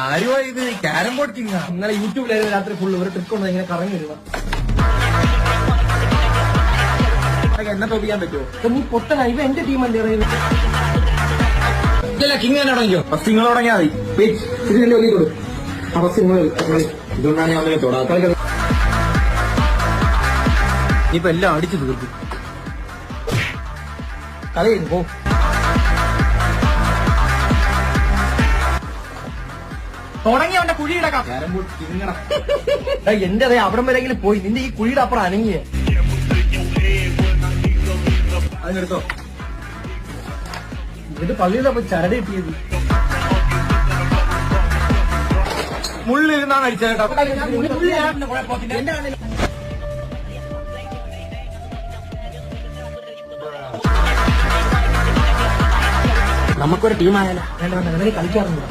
ആരുവാ ഇത്? Carrom board കിങ്ങാ. ഇന്നലെ യൂട്യൂബിലായിരുന്നു രാത്രി ഫുള്ള് ഒരു ട്രിക്ക് കൊണ്ട് ഇങ്ങനെ കറങ്ങി വരുക. എന്നെ തോപ്പിക്കാൻ പറ്റുമോ? നീ പൊട്ടനാ, ഇവ എന്റെ ടീമല്ലേ അറിയുന്നത്. ഇല്ല, കിങ് തന്നെ തുടങ്ങിയോ? ഫസ്റ്റ് നിങ്ങൾ തുടങ്ങിയാൽ മതി. ഇതിന്റെ ഒലി കൊടുക്കും. അവസ്ഥ ഇതുകൊണ്ടാണ് ഞാൻ ഒന്നിനെ തൊടാത്ത. ഇപ്പൊ എല്ലാം അടിച്ചു തീർക്കും. കളിയുന്നു പോ. തുടങ്ങി അവന്റെ കുഴിയിടക്കാം. Carrom board കിങ്ങണം. എന്റെ അതേ അവിടം വരെങ്കിലും പോയി. നിന്റെ ഈ കുഴിയുടെ അപ്പുറം അനങ്ങിയ അതിനെടുത്തോ. ഇത് പള്ളിയുടെ പോയി ചരട് കിട്ടിയത്. മുള്ളിരുന്നാണ് അടിച്ചത് കേട്ടോ. നമുക്കൊരു ടീമായാലോ? വേണ്ട വേണ്ട, കളിക്കാറുണ്ട്.